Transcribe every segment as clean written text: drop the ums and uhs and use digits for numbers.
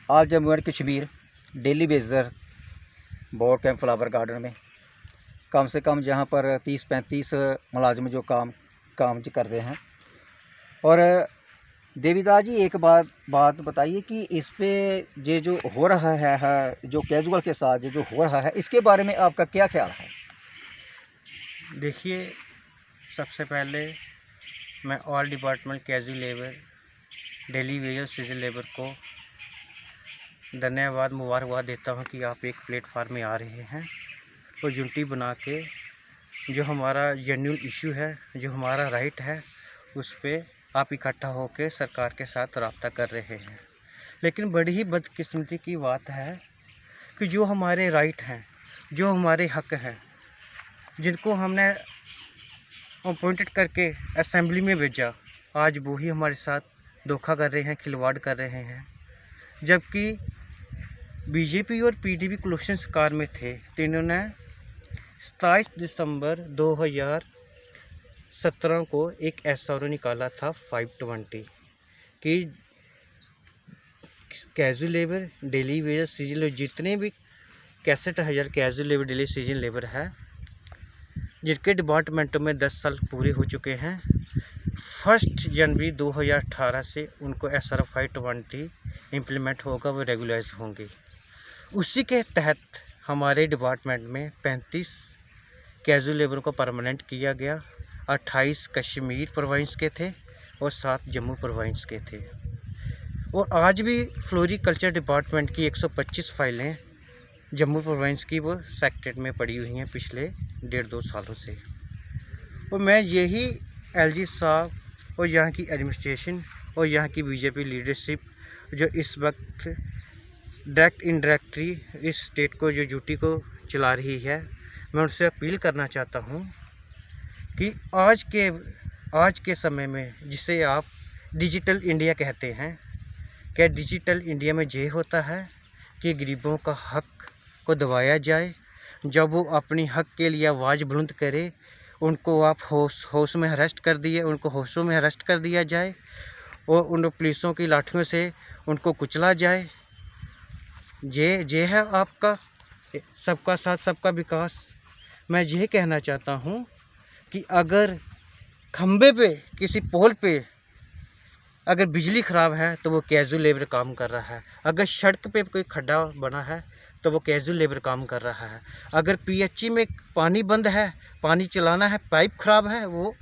आज Jammu and Kashmir daily wager बोर camp flower garden में कम से कम जहाँ पर 30-35 मुलाजिम जो काम कर रहे हैं। और देवीदास जी, एक बात बताइए कि इस पे ये जो हो रहा है जो कैजुअल के साथ जो हो रहा है, इसके बारे में आपका क्या ख्याल है? देखिए, सबसे पहले मैं all department casual labour, daily Vaser, season labour को धन्यवाद, मुबारकबाद देता हूं कि आप एक प्लेटफार्म में आ रहे हैं और यूनिटी बना के जो हमारा जेन्युइन इशू है, जो हमारा राइट है, उस पर आप इकट्ठा होकर सरकार के साथ रब्ता कर रहे हैं। लेकिन बड़ी ही बदकिस्मती की बात है कि जो हमारे राइट हैं, जो हमारे हक हैं, जिनको हमने अपॉइंटेड करके असेंबली में भेजा, आज वो ही हमारे साथ धोखा कर रहे हैं, खिलवाड़ कर रहे हैं। जबकि बीजेपी और पीडीपी कोलिशन सरकार में थे तो इन्होंने 27 दिसंबर 2017 को एक एसआरओ निकाला था 520 कि casual labour, daily Vaser, season labour, जितने भी 61,000 casual labour, daily season labour है, जिनके डिपार्टमेंटों में 10 साल पूरे हो चुके हैं, 1 जनवरी 2018 से उनको एसआरओ 520 इम्प्लीमेंट होगा, वो रेगुलाइज होंगे। उसी के तहत हमारे डिपार्टमेंट में 35 कैजुअल लेबर को परमानेंट किया गया। 28 कश्मीर प्रोविंस के थे और 7 जम्मू प्रोविंस के थे। और आज भी फ्लोरिकल्चर डिपार्टमेंट की 125 फाइलें जम्मू प्रोविंस की वो सेक्रेटरीट में पड़ी हुई हैं पिछले 1.5-2 सालों से। और मैं यही एलजी साहब और यहाँ की एडमिनिस्ट्रेशन और यहाँ की बीजेपी लीडरशिप जो इस वक्त डायरेक्ट इनडायरेक्टली इस स्टेट को जो ड्यूटी को चला रही है, मैं उनसे अपील करना चाहता हूँ कि आज के समय में जिसे आप डिजिटल इंडिया कहते हैं, क्या डिजिटल इंडिया में ये होता है कि गरीबों का हक को दबाया जाए। जब वो अपनी हक के लिए आवाज़ बुलंद करे, उनको आप होश में अरेस्ट कर दिए, उनको होशों में अरेस्ट कर दिया जाए और उन पुलिसों की लाठियों से उनको कुचला जाए। ये है आपका सबका साथ सबका विकास। मैं यह कहना चाहता हूँ कि अगर खंबे पे, किसी पोल पे अगर बिजली ख़राब है तो वो कैजुअल लेबर काम कर रहा है। अगर सड़क पे कोई खड्डा बना है तो वो कैजुअल लेबर काम कर रहा है। अगर पीएचई में पानी बंद है, पानी चलाना है, पाइप ख़राब है, वो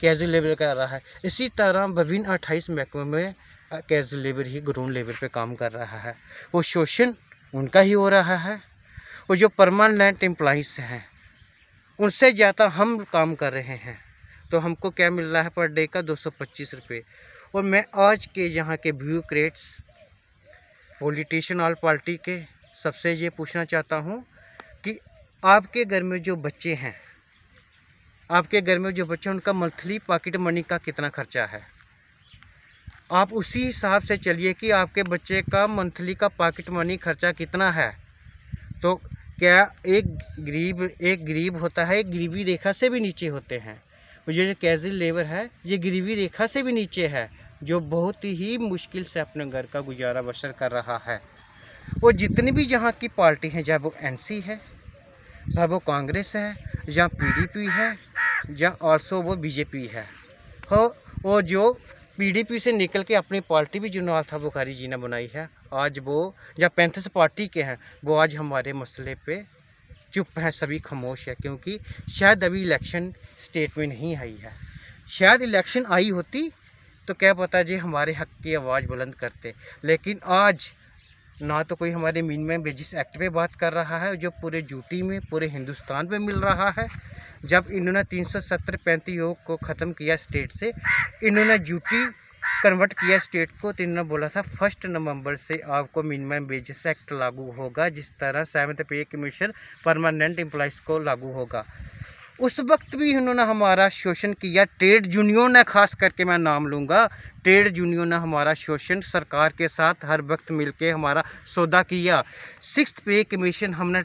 कैजुअल लेबर कर रहा है। इसी तरह विभिन्न 28 महकमों में कैजुअल लेबर ही ग्राउंड लेबर पे काम कर रहा है। वो शोषण उनका ही हो रहा है। और जो परमानेंट एम्प्लॉइज हैं उनसे ज़्यादा हम काम कर रहे हैं, तो हमको क्या मिल रहा है पर डे का 225 रुपये। और मैं आज के यहाँ के ब्यूरोक्रेट्स, पॉलिटिशियन, ऑल पार्टी के सबसे ये पूछना चाहता हूँ कि आपके घर में जो बच्चे हैं, उनका मंथली पॉकेट मनी का कितना खर्चा है। आप उसी हिसाब से चलिए कि आपके बच्चे का मंथली का पॉकेट मनी खर्चा कितना है। तो क्या एक गरीब होता है, एक गरीबी रेखा से भी नीचे होते हैं। और ये जो कैजुअल लेबर है, ये गरीबी रेखा से भी नीचे है, जो बहुत ही मुश्किल से अपने घर का गुजारा बसर कर रहा है। और जितनी भी यहाँ की पार्टी हैं, चाहे वो एनसी है, चाहे वो कांग्रेस है, या पीडीपी है, या ऑल्सो वो बीजेपी है हो, वो जो पीडीपी से निकल के अपनी पार्टी भी जो था बुखारी जी ने बनाई है, आज वो या पैंथर्स पार्टी के हैं, वो आज हमारे मसले पे चुप है, सभी खामोश है। क्योंकि शायद अभी इलेक्शन स्टेट में नहीं आई है। शायद इलेक्शन आई होती तो क्या पता जी हमारे हक की आवाज़ बुलंद करते। लेकिन आज ना तो कोई हमारे मिनिमम वेजेस एक्ट पे बात कर रहा है, जो पूरे यूटी में, पूरे हिंदुस्तान में मिल रहा है। जब इन्होंने 370-35 को ख़त्म किया स्टेट से, इन्होंने यूटी कन्वर्ट किया स्टेट को, तो इन्होंने बोला था 1 नवंबर से आपको मिनिमम वेजेस एक्ट लागू होगा, जिस तरह 7th पे कमीशन परमानेंट एम्प्लॉइज़ को लागू होगा। उस वक्त भी इन्होंने हमारा शोषण किया। ट्रेड यूनियन ने, खास करके मैं नाम लूँगा, ट्रेड यूनियन ने हमारा शोषण सरकार के साथ हर वक्त मिलके हमारा सौदा किया। 6th पे कमीशन हमने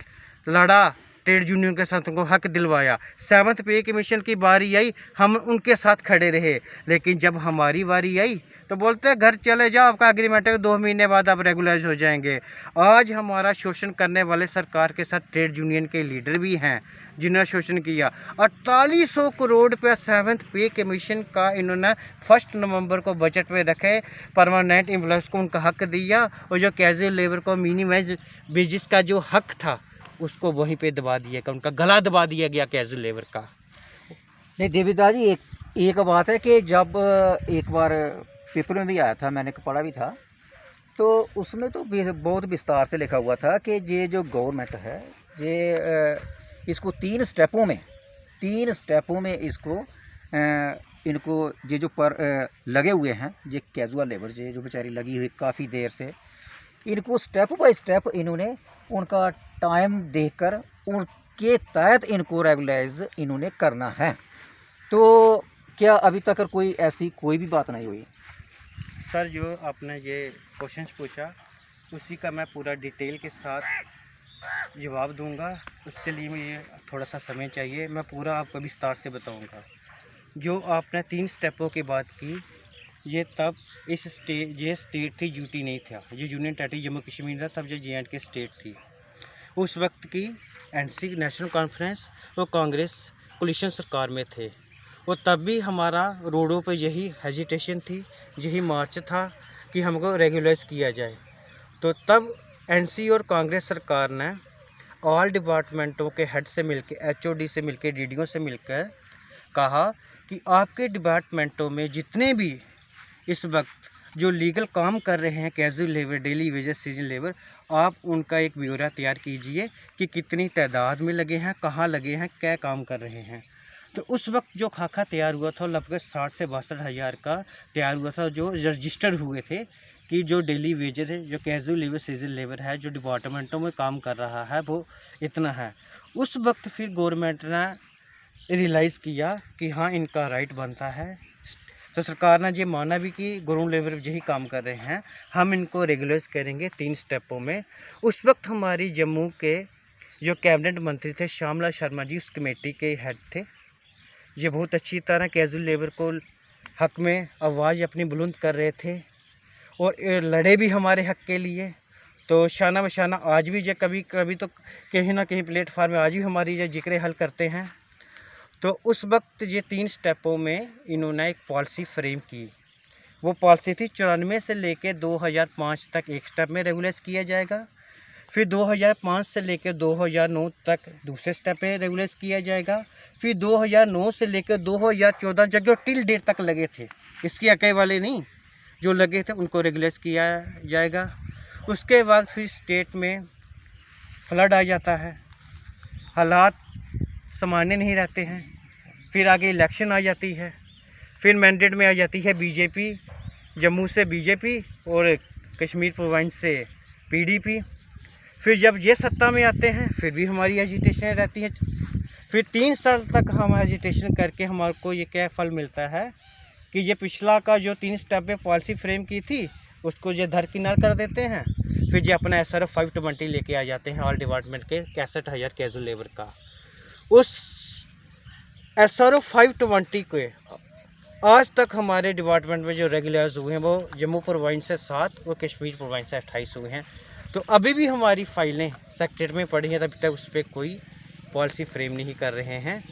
लड़ा, ट्रेड यूनियन के साथ उनको हक दिलवाया। 7th पे कमीशन की बारी आई, हम उनके साथ खड़े रहे, लेकिन जब हमारी बारी आई तो बोलते हैं घर चले जाओ, आपका एग्रीमेंट है 2 महीने बाद आप रेगुलराइज हो जाएंगे। आज हमारा शोषण करने वाले सरकार के साथ ट्रेड यूनियन के लीडर भी हैं जिन्होंने शोषण किया। 4800 करोड़ रुपया 7th पे कमीशन का इन्होंने 1 नवंबर को बजट में रखे, परमानेंट एम्प्लॉयज़ को उनका हक दिया, और जो कैजुअल लेबर को मिनिमम वेजेस का जो हक था उसको वहीं पे दबा दिया गया, उनका गला दबा दिया गया कैजुअल लेबर का। नहीं देवीदास जी, एक बात है कि जब एक बार पेपर में भी आया था, मैंने पढ़ा भी था, तो उसमें तो बहुत विस्तार से लिखा हुआ था कि ये जो गवर्नमेंट है ये इसको 3 स्टेपों में इसको इनको ये जो लगे हुए हैं, ये कैजुअल लेबर ये जो बेचारी लगी हुई काफ़ी देर से, इनको स्टेप बाय स्टेप इन्होंने उनका टाइम देखकर उनके तहत इनको रेगुलराइज इन्होंने करना है। तो क्या अभी तक कोई ऐसी कोई भी बात नहीं हुई? सर, जो आपने ये क्वेश्चन पूछा उसी का मैं पूरा डिटेल के साथ जवाब दूंगा। उसके लिए मुझे थोड़ा सा समय चाहिए, मैं पूरा आपको विस्तार से बताऊंगा। जो आपने 3 स्टेपों की बात की, ये तब ये स्टेट थी, यूटी नहीं था, ये यूनियन टेरिटरी जम्मू कश्मीर था, तब ये JNK स्टेट थी। उस वक्त की NC नेशनल कॉन्फ्रेंस और कांग्रेस कोलिशन सरकार में थे, और तब भी हमारा रोडों पर यही हेजिटेशन थी, यही मार्च था कि हमको रेगुलराइज किया जाए। तो तब NC और कांग्रेस सरकार ने ऑल डिपार्टमेंटों के हेड से मिलकर, HOD से मिलकर, DDO से मिलकर कहा कि आपके डिपार्टमेंटों में जितने भी इस वक्त जो लीगल काम कर रहे हैं, casual labour, daily wages, season labour, आप उनका एक ब्यौरा तैयार कीजिए कि कितनी तादाद में लगे हैं, कहाँ लगे हैं, क्या काम कर रहे हैं। तो उस वक्त जो खाका तैयार हुआ था लगभग 60 से 62 हज़ार का तैयार हुआ था, जो रजिस्टर्ड हुए थे कि जो डेली वेजेस है, जो कैजुअल लेबर, सीजन लेबर है, जो डिपार्टमेंटों में काम कर रहा है, वो इतना है। उस वक्त फिर गवर्नमेंट ने रियलाइज़ किया कि हाँ, इनका राइट बनता है, तो सरकार ने ये माना भी कि ग्राउंड लेवल यही काम कर रहे हैं, हम इनको रेगुलराइज करेंगे 3 स्टेपों में। उस वक्त हमारी जम्मू के जो कैबिनेट मंत्री थे, श्यामलाल शर्मा जी, उस कमेटी के हेड थे। ये बहुत अच्छी तरह कैजुअल लेबर को हक में आवाज़ अपनी बुलंद कर रहे थे और लड़े भी हमारे हक के लिए। तो शाना बशाना आज भी ये कभी कभी तो कहीं ना कहीं प्लेटफार्म में आज भी हमारी ये जिक्र हल करते हैं। तो उस वक्त ये 3 स्टेपों में इन्होंने एक पॉलिसी फ्रेम की। वो पॉलिसी थी 94 से लेकर 2005 तक एक स्टेप में रेगुलाइज किया जाएगा, फिर 2005 से लेकर 2009 तक दूसरे स्टेप में रेगुलाइज किया जाएगा, फिर 2009 से लेकर 2014 तक जो टिल डेट तक लगे थे, इसके अके वाले नहीं, जो लगे थे उनको रेगुलाइज किया जाएगा। उसके बाद फिर स्टेट में फ्लड आ जाता है, हालात सामान्य नहीं रहते हैं, फिर आगे इलेक्शन आ जाती है, फिर मैंडेट में आ जाती है बीजेपी, जम्मू से बीजेपी और कश्मीर प्रोविंस से PDP। फिर जब ये सत्ता में आते हैं फिर भी हमारी एजिटेशन रहती है। फिर 3 साल तक हम एजिटेशन करके हमारे को ये क्या फल मिलता है कि ये पिछला का जो 3 स्टेप पे पॉलिसी फ्रेम की थी उसको ये दरकिनार कर देते हैं। फिर ये अपना SRO 520 लेके आ जाते हैं ऑल डिपार्टमेंट के 61,000 कैजुअल लेबर का। उस SRO 520 के आज तक हमारे डिपार्टमेंट में जो रेगुलराइज हुए हैं वो जम्मू प्रोविंस से 7 और कश्मीर प्रोविंस से 28 हुए हैं। तो अभी भी हमारी फाइलें सेक्रेटरीट में पड़ी हैं, अभी तक उस पर कोई पॉलिसी फ्रेम नहीं कर रहे हैं।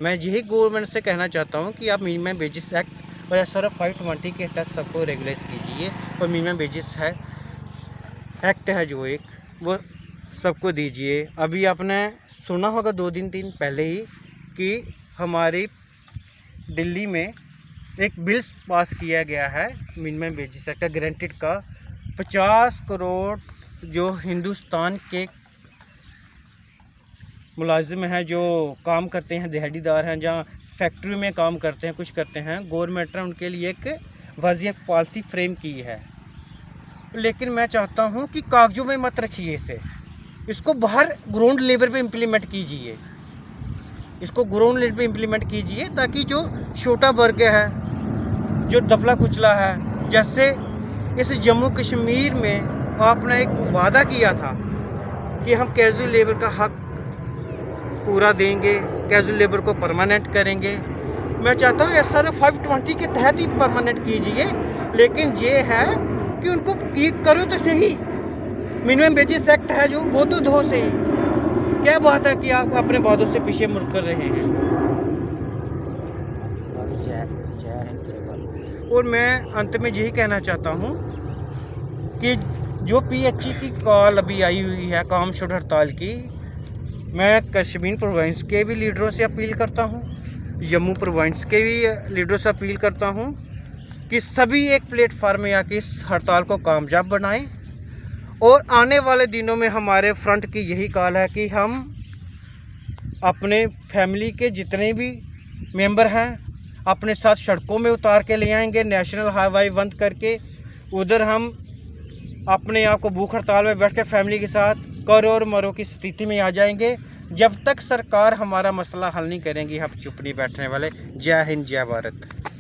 मैं यही गवर्नमेंट से कहना चाहता हूं कि आप मिनिमम वेजेस एक्ट और SRO 520 के तहत सबको रेगुलाइज कीजिए और मिनिमम वेजेस है एक्ट है जो एक वो सबको दीजिए। अभी आपने सुना होगा 2 दिन पहले ही कि हमारी दिल्ली में एक बिल्स पास किया गया है मिनिमम वेजेस एक्ट का, गारंटीड का 50 करोड़ जो हिंदुस्तान के मुलाजिम हैं, जो काम करते हैं, दिहाड़ीदार हैं, जहाँ फैक्ट्री में काम करते हैं, कुछ करते हैं, गवर्नमेंट ने उनके लिए एक वाज़िह पॉलिसी फ्रेम की है। लेकिन मैं चाहता हूँ कि कागजों में मत रखिए इसे, इसको बाहर ग्राउंड लेवल पे इम्प्लीमेंट कीजिए, इसको ग्राउंड लेवल पे इम्प्लीमेंट कीजिए ताकि जो छोटा वर्ग है, जो दबला कुचला है, जैसे इस जम्मू कश्मीर में आपने एक वादा किया था कि हम कैजुअल लेबर का हक पूरा देंगे, कैजुअल लेबर को परमानेंट करेंगे। मैं चाहता हूँ SR 520 के तहत ही परमानेंट कीजिए, लेकिन ये है कि उनको करो तो सही। मिनिमम वेजेस एक्ट है जो, वो तो दो सही। क्या बात है कि आप अपने वादों से पीछे मुड़ कर रहे हैं। और मैं अंत में यही कहना चाहता हूँ कि जो PHE की कॉल अभी आई हुई है काम छोड़ हड़ताल की, मैं कश्मीर प्रोविंस के भी लीडरों से अपील करता हूँ, जम्मू प्रोविंस के भी लीडरों से अपील करता हूँ कि सभी एक प्लेटफार्म में आके इस हड़ताल को कामयाब बनाएं। और आने वाले दिनों में हमारे फ्रंट की यही कॉल है कि हम अपने फैमिली के जितने भी मेंबर हैं अपने साथ सड़कों में उतार के ले आएंगे, नेशनल हाईवे बंद करके। उधर हम अपने आप को भूख हड़ताल में बैठ के फैमिली के साथ करो और मरो की स्थिति में आ जाएंगे। जब तक सरकार हमारा मसला हल नहीं करेंगी, हम चुप नहीं बैठने वाले। जय हिंद, जय भारत।